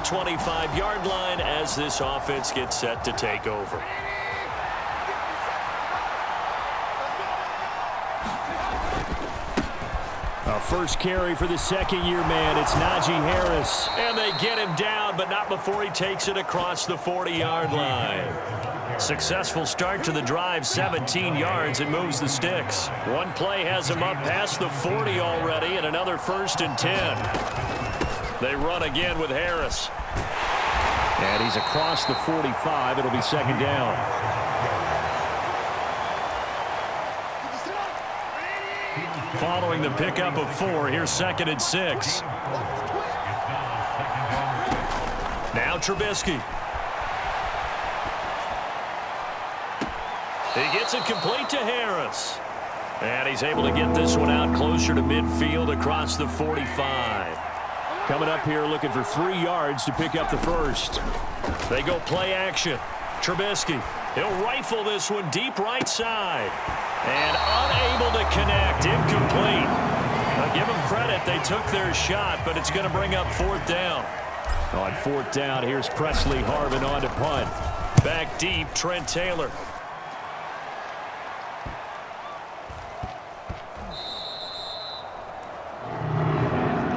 25-yard line as this offense gets set to take over. A first carry for the second-year man. It's Najee Harris. And they get him down, but not before he takes it across the 40-yard line. Successful start to the drive, 17 yards, and moves the sticks. One play has him up past the 40 already, and another 1st and 10. They run again with Harris. And he's across the 45. It'll be second down. Following the pickup of 4, here's 2nd and 6. Now Trubisky. He gets it complete to Harris. And he's able to get this one out closer to midfield across the 45. Coming up here looking for 3 yards to pick up the first. They go play action. Trubisky. He'll rifle this one deep right side. And unable to connect. Incomplete. Now give them credit. They took their shot, but it's going to bring up 4th down. On 4th down, here's Presley Harvin on to punt. Back deep, Trent Taylor.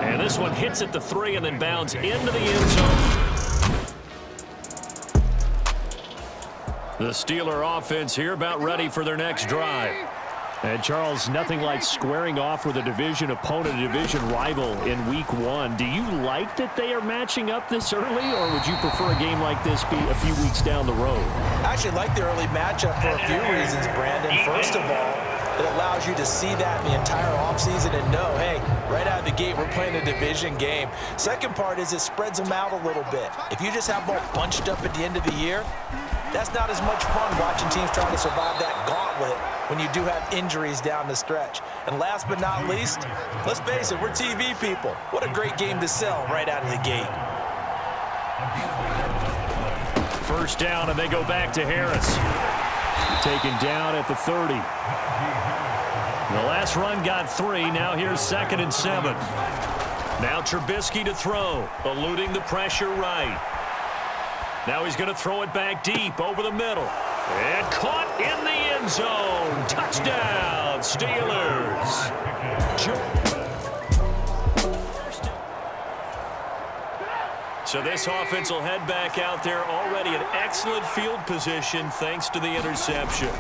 And this one hits at the 3 and then bounds into the end zone. The Steeler offense here about ready for their next drive. And Charles, nothing like squaring off with a division opponent, a division rival in week 1. Do you like that they are matching up this early, or would you prefer a game like this be a few weeks down the road? I actually like the early matchup for a few reasons, Brandon. First of all, it allows you to see that in the entire offseason and know, hey, right out of the gate, we're playing a division game. Second part is it spreads them out a little bit. If you just have them all bunched up at the end of the year, that's not as much fun watching teams trying to survive that gauntlet when you do have injuries down the stretch. And last but not least, let's face it, we're TV people. What a great game to sell right out of the gate. First down, and they go back to Harris. Taken down at the 30. The last run got 3. Now here's 2nd and 7. Now Trubisky to throw, eluding the pressure right. Now he's going to throw it back deep over the middle. And caught in the end zone. Touchdown, Steelers. So this offense will head back out there already in excellent field position thanks to the interception.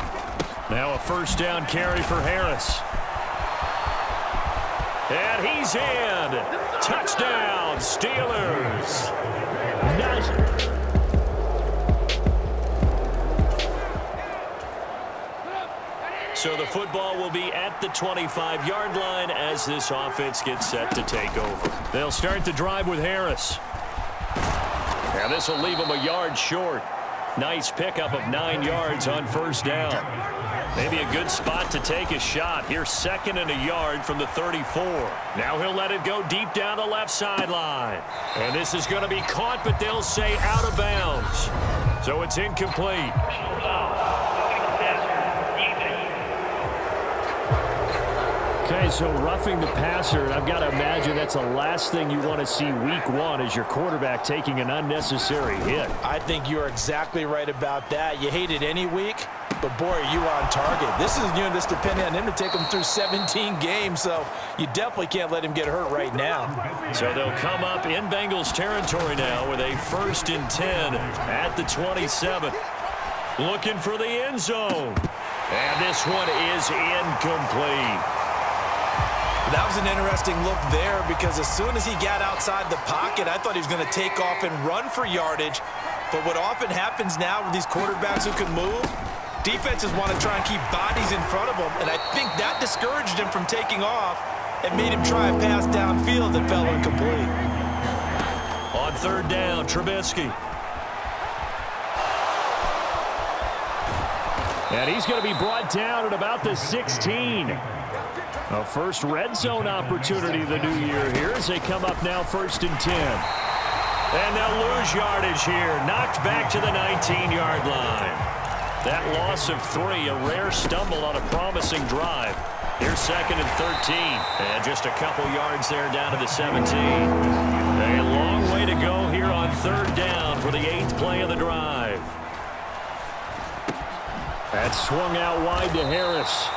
Now a first down carry for Harris. And he's in. Touchdown, Steelers. Nice. So the football will be at the 25-yard line as this offense gets set to take over. They'll start the drive with Harris. And this will leave them a yard short. Nice pickup of 9 yards on first down. Maybe a good spot to take a shot. Here's 2nd and a yard from the 34. Now he'll let it go deep down the left sideline. And this is going to be caught, but they'll say out of bounds. So it's incomplete. Okay, so roughing the passer, and I've got to imagine that's the last thing you want to see week 1 is your quarterback taking an unnecessary hit. I think you're exactly right about that. You hate it any week, but boy, are you on target. This is a unit that's depending on him to take him through 17 games, so you definitely can't let him get hurt right now. So they'll come up in Bengals territory now with a 1st and 10 at the 27. Looking for the end zone. And this one is incomplete. That was an interesting look there because as soon as he got outside the pocket, I thought he was going to take off and run for yardage. But what often happens now with these quarterbacks who can move, defenses want to try and keep bodies in front of them. And I think that discouraged him from taking off and made him try a pass downfield that fell incomplete. On 3rd down, Trubisky. And he's going to be brought down at about the 16. A first red zone opportunity of the new year here as they come up now 1st and 10. And they'll lose yardage here. Knocked back to the 19-yard line. That loss of 3, a rare stumble on a promising drive. Here's 2nd and 13. And just a couple yards there down to the 17. A long way to go here on third down for the 8th play of the drive. That swung out wide to Harris.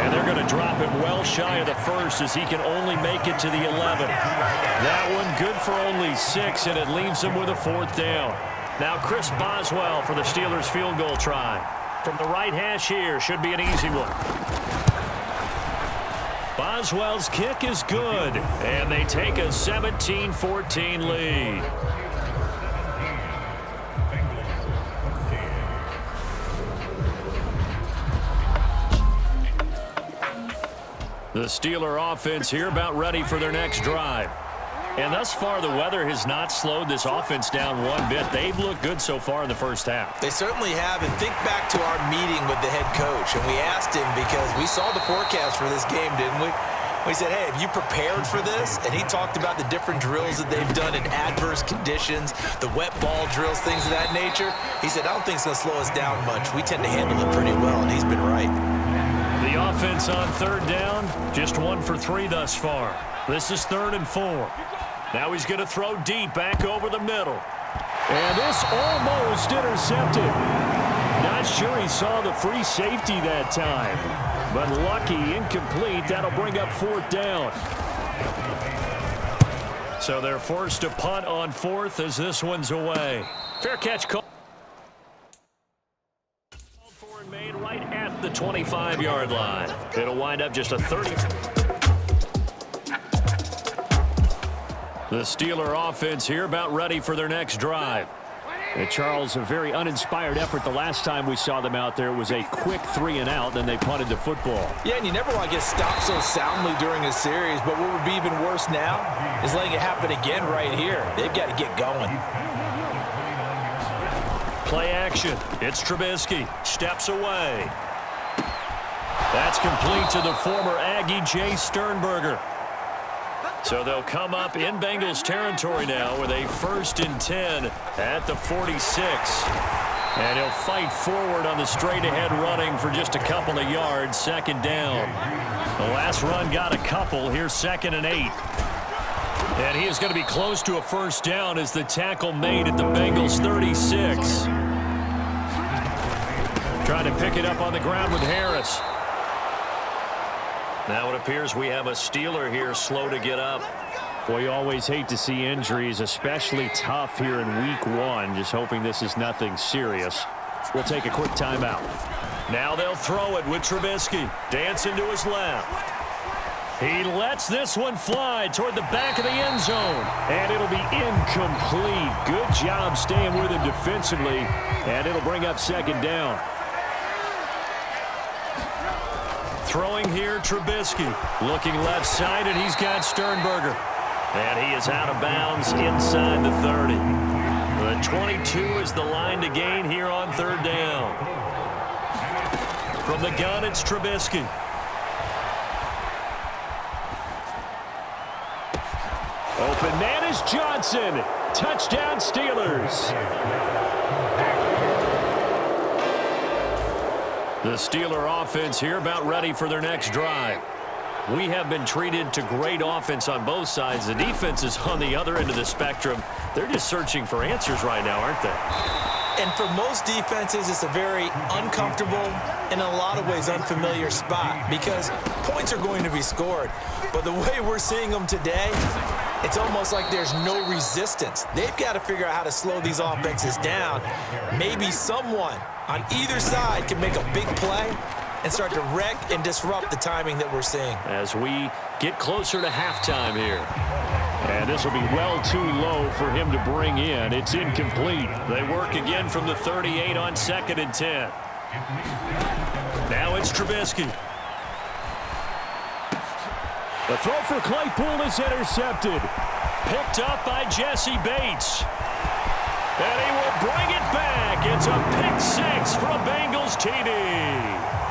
And they're going to drop him well shy of the first as he can only make it to the 11. That one good for only 6, and it leaves him with a 4th down. Now Chris Boswell for the Steelers field goal try. From the right hash here, should be an easy one. Boswell's kick is good, and they take a 17-14 lead. The Steeler offense here about ready for their next drive. And thus far, the weather has not slowed this offense down one bit. They've looked good so far in the first half. They certainly have. And think back to our meeting with the head coach. And we asked him because we saw the forecast for this game, didn't we? We said, hey, have you prepared for this? And he talked about the different drills that they've done in adverse conditions, the wet ball drills, things of that nature. He said, I don't think it's going to slow us down much. We tend to handle it pretty well, and he's been right. The offense on third down, just 1 for 3 thus far. This is 3rd and 4. Now he's going to throw deep back over the middle. And this almost intercepted. Not sure he saw the free safety that time. But lucky, incomplete. That'll bring up 4th down. So they're forced to punt on 4th as this one's away. Fair catch call. For and made right at the 25-yard line. It'll wind up just a 30. The Steeler offense here about ready for their next drive. And Charles, a very uninspired effort the last time we saw them out there. It was a quick 3 and out, then they punted the football. Yeah, and you never want to get stopped so soundly during a series, but what would be even worse now is letting it happen again right here. They've got to get going. Play action. It's Trubisky. Steps away. That's complete to the former Aggie, Jay Sternberger. So they'll come up in Bengals territory now with a 1st and 10 at the 46. And he'll fight forward on the straight-ahead running for just a couple of yards, 2nd down. The last run got a couple. Here's 2nd and 8. And he is going to be close to a 1st down as the tackle made at the Bengals 36. Trying to pick it up on the ground with Harris. Now it appears we have a Steeler here slow to get up. Boy, you always hate to see injuries, especially tough here in week 1. Just hoping this is nothing serious. We'll take a quick timeout. Now they'll throw it with Trubisky. Dancing to his left. He lets this one fly toward the back of the end zone. And it'll be incomplete. Good job staying with him defensively. And it'll bring up 2nd down. Throwing here, Trubisky. Looking left side, and he's got Sternberger. And he is out of bounds inside the 30. The 22 is the line to gain here on 3rd down. From the gun, it's Trubisky. Open man is Johnson. Touchdown, Steelers. The Steeler offense here about ready for their next drive. We have been treated to great offense on both sides. The defense is on the other end of the spectrum. They're just searching for answers right now, aren't they? And for most defenses, it's a very uncomfortable and in a lot of ways unfamiliar spot because points are going to be scored. But the way we're seeing them today, it's almost like there's no resistance. They've got to figure out how to slow these offenses down. Maybe someone on either side can make a big play and start to wreck and disrupt the timing that we're seeing. As we get closer to halftime here. And this will be well too low for him to bring in. It's incomplete. They work again from the 38 on 2nd and 10. Now it's Trubisky. The throw for Claypool is intercepted. Picked up by Jesse Bates. And he will bring it back. It's a pick 6 for a Bengals TD.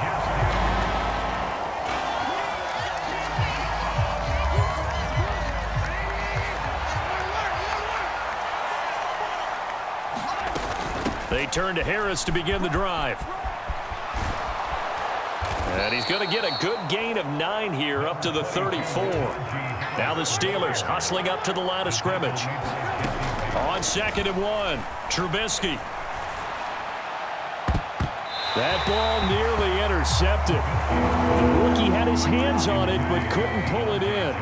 They turn to Harris to begin the drive. And he's going to get a good gain of 9 here up to the 34. Now the Steelers hustling up to the line of scrimmage. On 2nd and 1, Trubisky. That ball nearly intercepted. The rookie had his hands on it, but couldn't pull it in.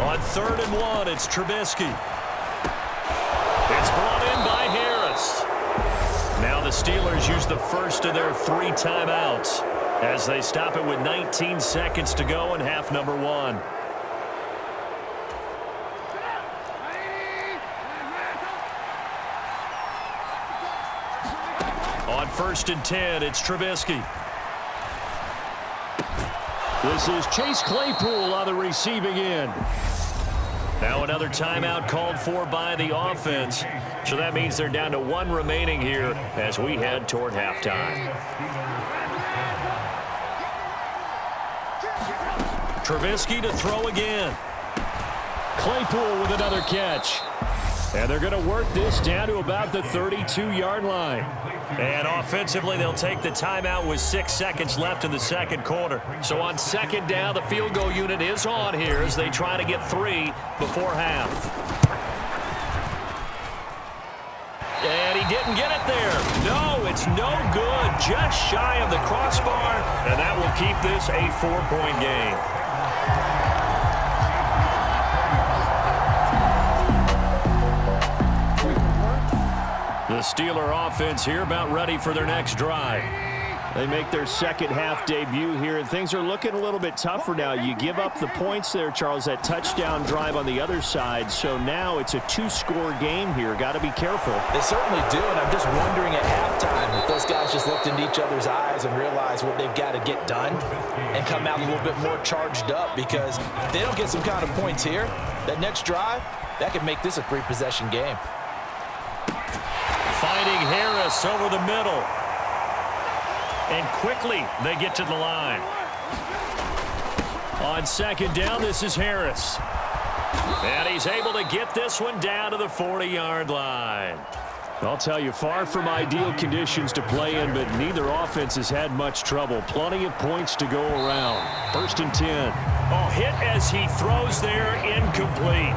On 3rd and 1, it's Trubisky. It's brought in by Harris. Now the Steelers use the first of their 3 timeouts as they stop it with 19 seconds to go in half number 1. On 1st and 10, it's Trubisky. This is Chase Claypool on the receiving end. Now another timeout called for by the offense. So that means they're down to 1 remaining here as we head toward halftime. Trubisky to throw again. Claypool with another catch. And they're going to work this down to about the 32-yard line. And offensively, they'll take the timeout with 6 seconds left in the second quarter. So on 2nd down, the field goal unit is on here as they try to get 3 before half. And he didn't get it there. No, it's no good. Just shy of the crossbar. And that will keep this a 4-point game. The Steeler offense here about ready for their next drive. They make their second half debut here, and things are looking a little bit tougher now. You give up the points there, Charles, that touchdown drive on the other side. So now it's a 2-score game here. Got to be careful. They certainly do, and I'm just wondering at halftime if those guys just looked into each other's eyes and realized what they've got to get done and come out a little bit more charged up, because if they don't get some kind of points here, that next drive, that could make this a 3-possession game. Finding Harris over the middle. And quickly they get to the line. On 2nd down, this is Harris. And he's able to get this one down to the 40-yard line. I'll tell you, far from ideal conditions to play in, but neither offense has had much trouble. Plenty of points to go around. 1st and 10. Oh, hit as he throws there, incomplete.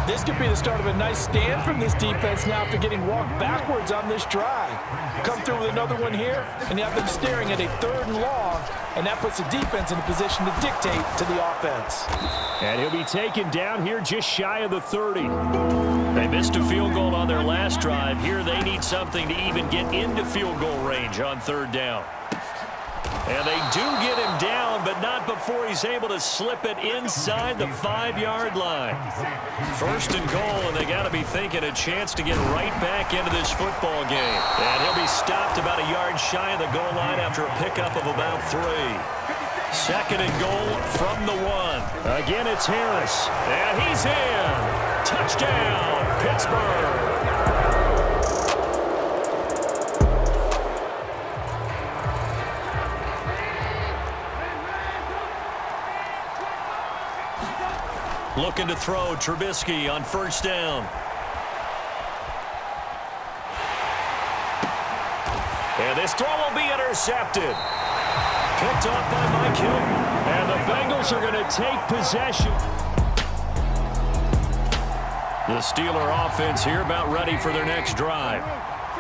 This could be the start of a nice stand from this defense now after getting walked backwards on this drive. Come through with another one here, and you have them staring at a 3rd and long, and that puts the defense in a position to dictate to the offense. And he'll be taken down here just shy of the 30. They missed a field goal on their last drive. Here they need something to even get into field goal range on 3rd down. And they do get him down, but not before he's able to slip it inside the 5-yard line. 1st and goal, and they got to be thinking a chance to get right back into this football game. And he'll be stopped about a yard shy of the goal line after a pickup of about 3. 2nd and goal from the 1. Again, it's Harris. And he's in. Touchdown, Pittsburgh. Looking to throw, Trubisky on 1st down. And this throw will be intercepted. Picked off by Mike Hilton. And the Bengals are going to take possession. The Steeler offense here about ready for their next drive.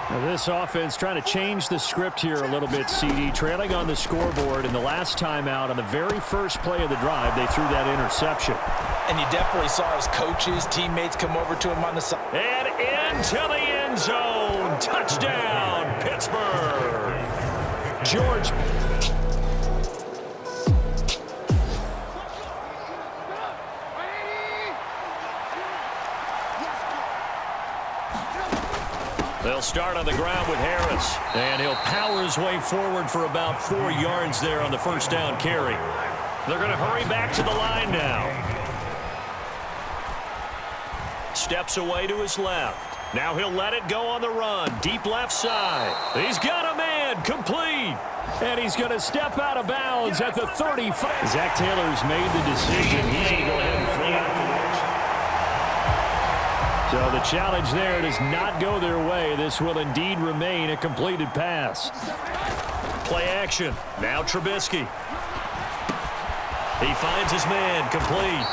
Now this offense trying to change the script here a little bit, CD. Trailing on the scoreboard in the last timeout on the very first play of the drive, they threw that interception. And you definitely saw his coaches, teammates come over to him on the side. And into the end zone. Touchdown, Pittsburgh. George. They'll start on the ground with Harris. And he'll power his way forward for about 4 yards there on the 1st down carry. They're going to hurry back to the line now. Steps away to his left. Now he'll let it go on the run. Deep left side. He's got a man. Complete. And he's going to step out of bounds at the 35. Zach Taylor's made the decision. He's going to go ahead and throw out the so the challenge there does not go their way. This will indeed remain a completed pass. Play action. Now Trubisky. He finds his man. Complete.